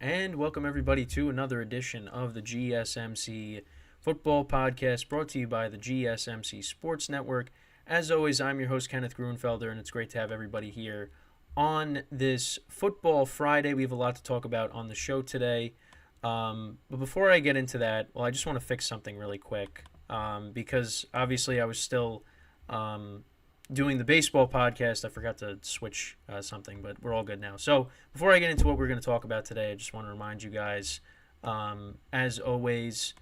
And welcome everybody to another edition of the GSMC Football Podcast brought to you by the GSMC Sports Network. As always, I'm your host, Kenneth Grunfelder, and it's great to have everybody here on this Football Friday. We have a lot to talk about on the show today. But before I get into that, I just want to fix something really quick because obviously I was still doing the baseball podcast. I forgot to switch something, but we're all good now. So before I get into what we're going to talk about today, I just want to remind you guys, as always,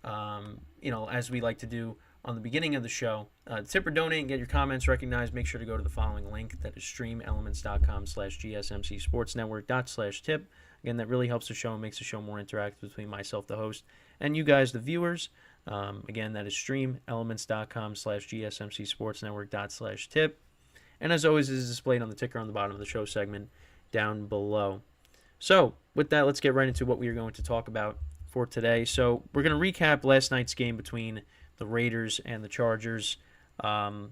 as we like to do on the beginning of the show, tip or donate and get your comments recognized. Make sure to go to the following link. That is streamelements.com/gsmcsportsnetwork./tip. Again, that really helps the show and makes the show more interactive between myself, the host, and you guys, the viewers. Again, that is streamelements.com/gsmcsportsnetwork./tip. And as always, it is displayed on the ticker on the bottom of the show segment down below. So, with that, let's get right into what we are going to talk about for today. So, we're going to recap last night's game between the Raiders and the Chargers. Not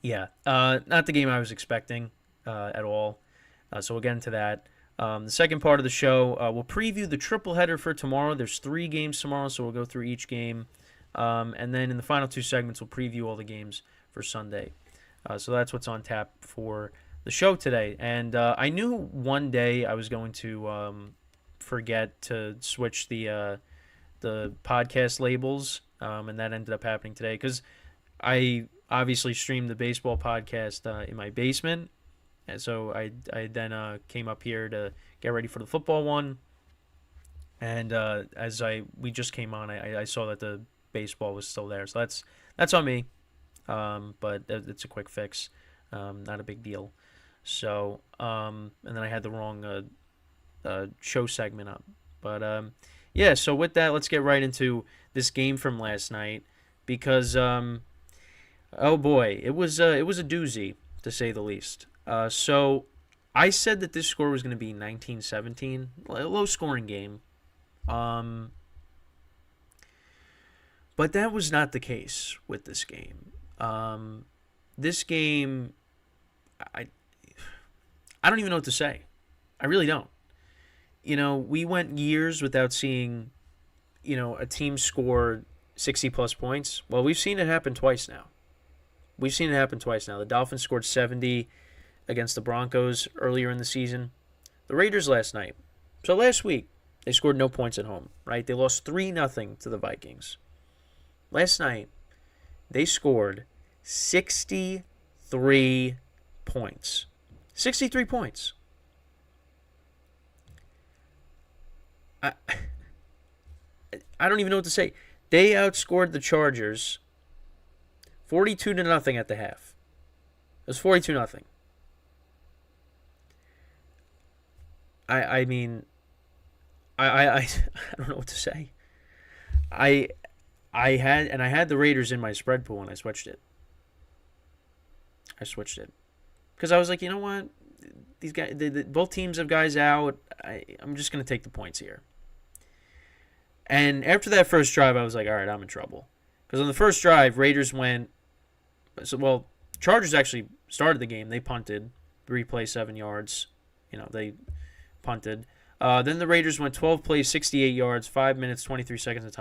the game I was expecting at all. So, we'll get into that. The second part of the show, we'll preview the triple header for tomorrow. There's 3 games tomorrow, so we'll go through each game. And then in the final 2 segments, we'll preview all the games for Sunday. So that's what's on tap for the show today. And I knew one day I was going to forget to switch the podcast labels, and that ended up happening today because I obviously streamed the baseball podcast in my basement. And so I then came up here to get ready for the football one. And as we just came on, I saw that the baseball was still there. So that's on me. But it's a quick fix. Not a big deal. So, and then I had the wrong show segment up. But, so with that, let's get right into this game from last night. Because, oh boy, it was a doozy, to say the least. So I said that this score was going to be 19-17, a low-scoring game. But that was not the case with this game. This game, I don't even know what to say. I really don't. We went years without seeing, a team score 60-plus points. Well, we've seen it happen twice now. The Dolphins scored 70 against the Broncos earlier in the season. The Raiders last night. So last week, they scored no points at home, right? They lost 3-0 to the Vikings. Last night, they scored 63 points. 63 points. I don't even know what to say. They outscored the Chargers 42-0 at the half. It was 42-0. I don't know what to say. I had the Raiders in my spread pool and I switched it. Because I was like, you know what? These guys, both teams have guys out. I'm just going to take the points here. And after that first drive, I was like, all right, I'm in trouble. Because on the first drive, Raiders went. Chargers actually started the game. They punted, 3 plays, 7 yards. They punted. Then the Raiders went 12 plays, 68 yards, 5 minutes, 23 seconds of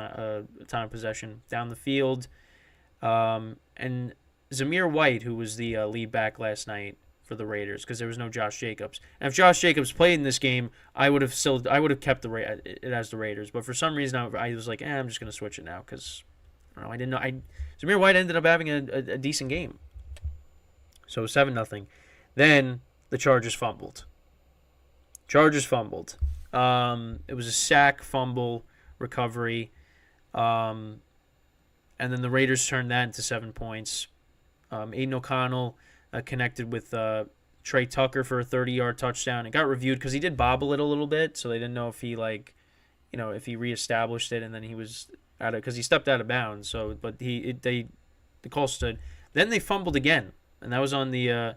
time of possession down the field. And Zamir White, who was the lead back last night for the Raiders, because there was no Josh Jacobs. And if Josh Jacobs played in this game, I would have kept it as the Raiders. But for some reason, I was like, I'm just going to switch it now because I didn't know. Zamir White ended up having a decent game. So 7-0. Then the Chargers fumbled. It was a sack, fumble, recovery. And then the Raiders turned that into 7 points. AidenO'Connell connected with Trey Tucker for a 30-yard touchdown. It got reviewed because he did bobble it a little bit, so they didn't know if he if he reestablished it, and then he was out of because he stepped out of bounds. So, but the call stood. Then they fumbled again, and that was on the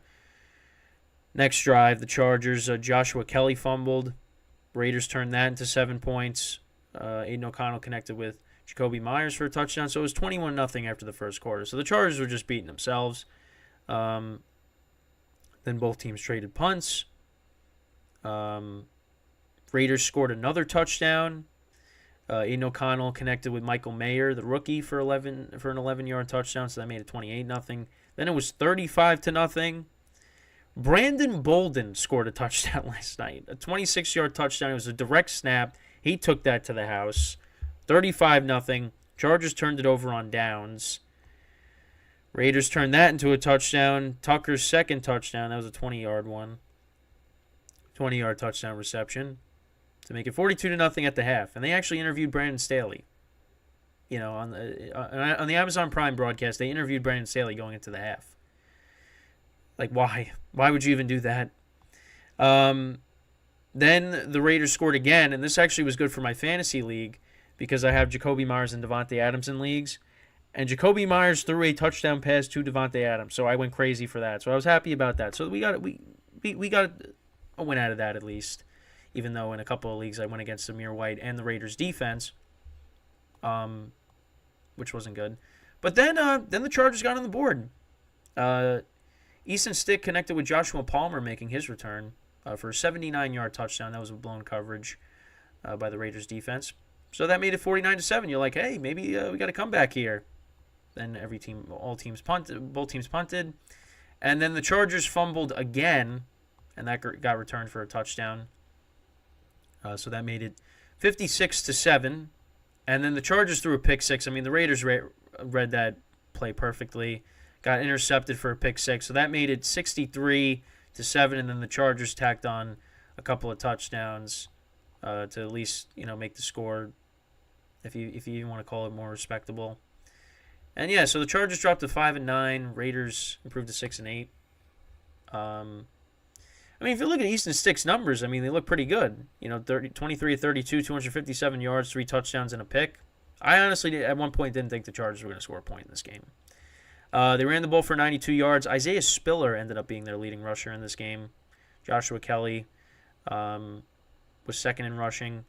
next drive. The Chargers, Joshua Kelly fumbled. Raiders turned that into 7 points. AidenO'Connell connected with Jacoby Myers for a touchdown. So it was 21-0 after the first quarter. So the Chargers were just beating themselves. Then both teams traded punts. Raiders scored another touchdown. AidenO'Connell connected with Michael Mayer, the rookie, for an 11-yard touchdown, so that made it 28-0. Then it was 35-0. Brandon Bolden scored a touchdown last night, a 26-yard touchdown. It was a direct snap. He took that to the house. 35-0. Chargers turned it over on downs. Raiders turned that into a touchdown. Tucker's second touchdown, that was a 20-yard one. 20-yard touchdown reception to make it 42-0 at the half. And they actually interviewed Brandon Staley. You know, on the Amazon Prime broadcast, they interviewed Brandon Staley going into the half. Like, why? Why would you even do that? Then the Raiders scored again, and this actually was good for my fantasy league because I have Jacoby Myers and Devontae Adams in leagues. And Jacoby Myers threw a touchdown pass to Devontae Adams, so I went crazy for that. So I was happy about that. So we got a win out of that at least, even though in a couple of leagues I went against Zamir White and the Raiders defense, which wasn't good. But then the Chargers got on the board. Easton Stick connected with Joshua Palmer making his return for a 79-yard touchdown. That was a blown coverage by the Raiders defense. So that made it 49-7. You're like, hey, maybe we got a comeback here. Then both teams punted. And then the Chargers fumbled again, and that got returned for a touchdown. So that made it 56-7. And then the Chargers threw a pick six. I mean, the Raiders read that play perfectly. Got intercepted for a pick six. So that made it 63-7. And then the Chargers tacked on a couple of touchdowns to at least, make the score, if you even want to call it, more respectable. And yeah, so the Chargers dropped to 5-9. Raiders improved to 6-8. I mean, if you look at Easton Stick's numbers, I mean, they look pretty good. 23 of 32, 257 yards, 3 touchdowns, and a pick. I honestly, at one point, didn't think the Chargers were going to score a point in this game. They ran the ball for 92 yards. Isaiah Spiller ended up being their leading rusher in this game. Joshua Kelly was second in rushing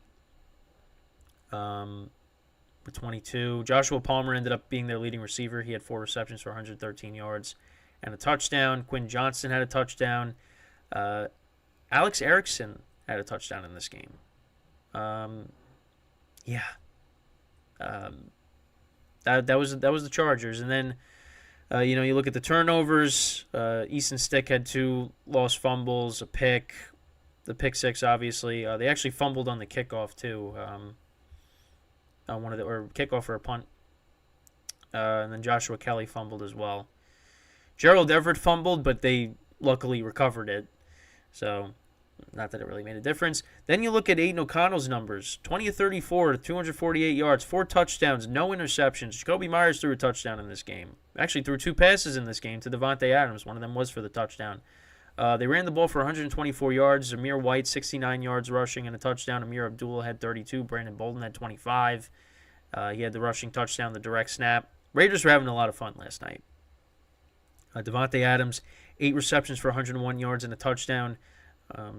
with 22. Joshua Palmer ended up being their leading receiver. He had 4 receptions for 113 yards and a touchdown. Quinn Johnston had a touchdown. Alex Erickson had a touchdown in this game. That was the Chargers. And then you look at the turnovers. Easton Stick had 2 lost fumbles, a pick, the pick six. Obviously, they actually fumbled on the kickoff too. On one of kickoff or a punt. And then Joshua Kelly fumbled as well. Gerald Everett fumbled, but they luckily recovered it. So, not that it really made a difference. Then you look at AidenO'Connell's numbers. 20 of 34, 248 yards, 4 touchdowns, no interceptions. Jacoby Myers threw a touchdown in this game. Actually threw 2 passes in this game to Devontae Adams. One of them was for the touchdown. They ran the ball for 124 yards. Zamir White, 69 yards rushing and a touchdown. Amir Abdullah had 32. Brandon Bolden had 25. He had the rushing touchdown, the direct snap. Raiders were having a lot of fun last night. Devontae Adams, 8 receptions for 101 yards and a touchdown.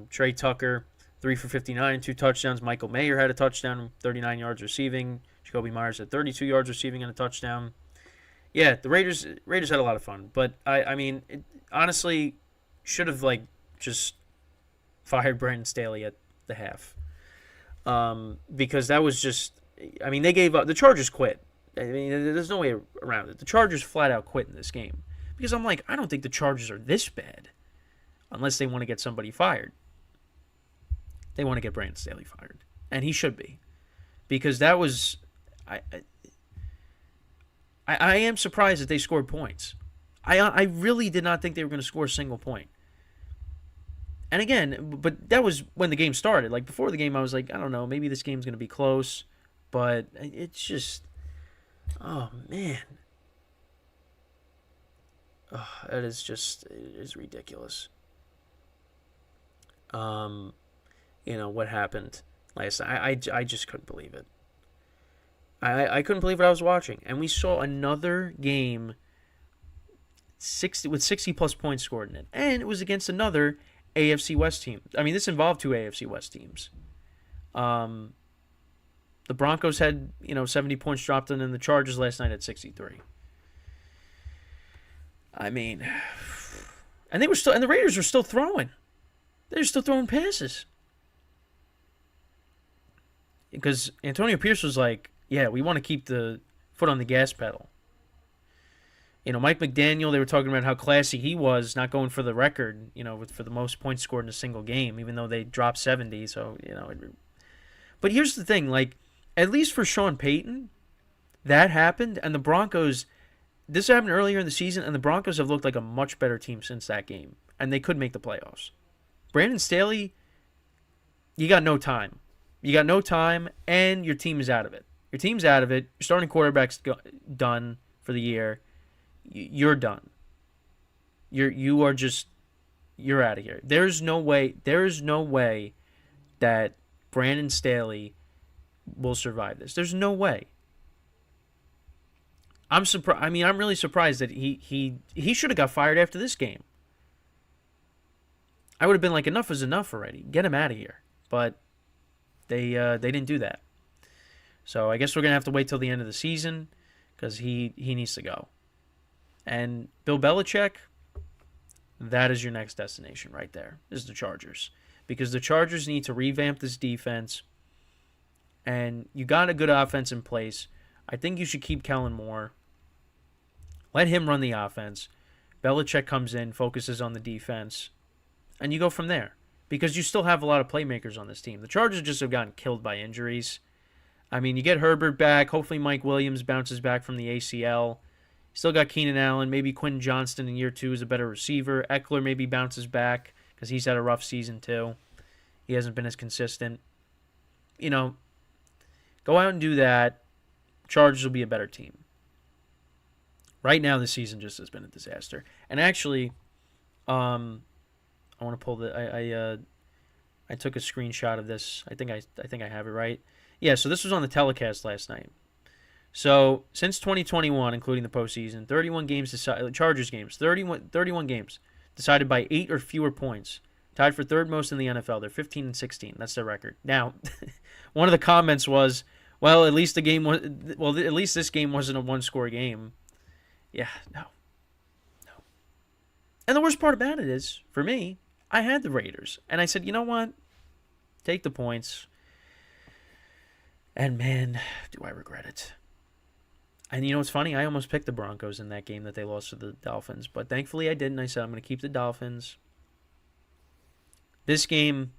Trey Tucker, 3 for 59, 2 touchdowns. Michael Mayer had a touchdown, 39 yards receiving. Jacoby Myers had 32 yards receiving and a touchdown. Yeah, the Raiders had a lot of fun. But, I mean, honestly, should have, just fired Brandon Staley at the half. Because that was just, I mean, they gave up. The Chargers quit. I mean, there's no way around it. The Chargers flat out quit in this game. Because I'm like, I don't think the Chargers are this bad unless they want to get somebody fired. They want to get Brandon Staley fired. And he should be. Because that was... I am surprised that they scored points. I really did not think they were going to score a single point. And again, but that was when the game started. Like, before the game, I was like, I don't know, maybe this game's going to be close. But it's just... Oh, man. Oh, that is just, it is ridiculous. What happened last night. I just couldn't believe it. I couldn't believe what I was watching. And we saw another game with 60-plus points scored in it. And it was against another AFC West team. I mean, this involved 2 AFC West teams. The Broncos had, 70 points dropped in, and the Chargers last night had 63. I mean, and the Raiders were still throwing. They were still throwing passes. because Antonio Pierce was like, yeah, we want to keep the foot on the gas pedal. Mike McDaniel, they were talking about how classy he was, not going for the record, for the most points scored in a single game, even though they dropped 70. So, but here's the thing, like, at least for Sean Payton, that happened, and the Broncos, this happened earlier in the season, and the Broncos have looked like a much better team since that game, and they could make the playoffs. Brandon Staley, you got no time. You got no time, and your team is out of it. Your team's out of it. Your starting quarterback's done for the year. You're done. You're out of here. There's no way that Brandon Staley will survive this. There's no way. I'm surprised. I mean, I'm really surprised that he should have got fired after this game. I would have been like, enough is enough already. Get him out of here. But they didn't do that. So I guess we're gonna have to wait till the end of the season because he needs to go. And Bill Belichick, that is your next destination right there, is the Chargers. Because the Chargers need to revamp this defense, and you got a good offense in place. I think you should keep Kellen Moore. Let him run the offense. Belichick comes in, focuses on the defense, and you go from there. Because you still have a lot of playmakers on this team. The Chargers just have gotten killed by injuries. I mean, you get Herbert back. Hopefully Mike Williams bounces back from the ACL. Still got Keenan Allen. Maybe Quentin Johnston in year 2 is a better receiver. Eckler maybe bounces back because he's had a rough season too. He hasn't been as consistent. Go out and do that. Chargers will be a better team. Right now, the season just has been a disaster. And actually, I want to pull I took a screenshot of this. I think I have it right. Yeah, so this was on the telecast last night. So, since 2021, including the postseason, 31 games decided, Chargers games, 31 games decided by 8 or fewer points. Tied for third most in the NFL. They're 15-16. That's their record. Now, one of the comments was, well, at least this game wasn't a one-score game. Yeah, no. And the worst part about it is, for me, I had the Raiders. And I said, you know what? Take the points. And man, do I regret it. And you know what's funny? I almost picked the Broncos in that game that they lost to the Dolphins. But thankfully I didn't. I said I'm going to keep the Dolphins. This game,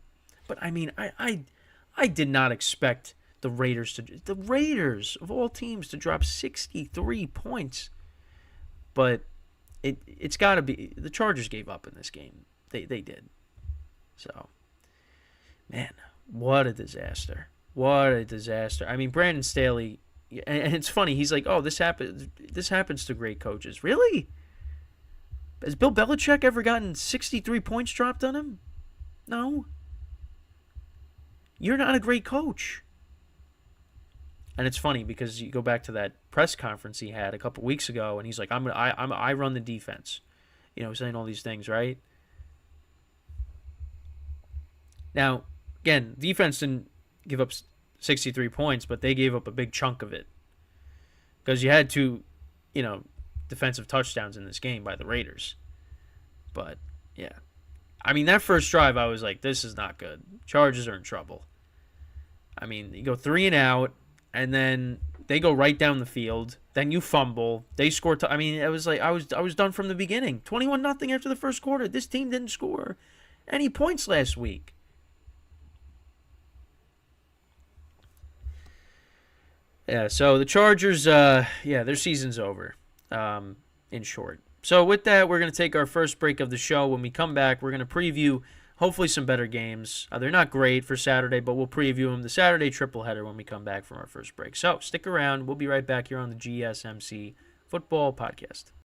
but I mean, I did not expect the Raiders of all teams to drop 63 points. But it's got to be, the Chargers gave up in this game. They did. So, man, what a disaster. What a disaster. I mean, Brandon Staley, and it's funny, he's like, oh, this happens to great coaches. Really? Has Bill Belichick ever gotten 63 points dropped on him? No. You're not a great coach. And it's funny because you go back to that press conference he had a couple weeks ago, and he's like, I run the defense. Saying all these things, right? Now, again, defense didn't give up 63 points, but they gave up a big chunk of it. Because you had 2, defensive touchdowns in this game by the Raiders. But, yeah. I mean, that first drive, I was like, this is not good. Chargers are in trouble. I mean, you go 3 and out, and then they go right down the field. Then you fumble. They score. I mean, it was like I was done from the beginning. 21-0 after the first quarter. This team didn't score any points last week. Yeah, so the Chargers, their season's over, in short. So with that, we're going to take our first break of the show. When we come back, we're going to preview hopefully some better games. They're not great for Saturday, but we'll preview them, the Saturday triple header, when we come back from our first break. So stick around. We'll be right back here on the GSMC Football Podcast.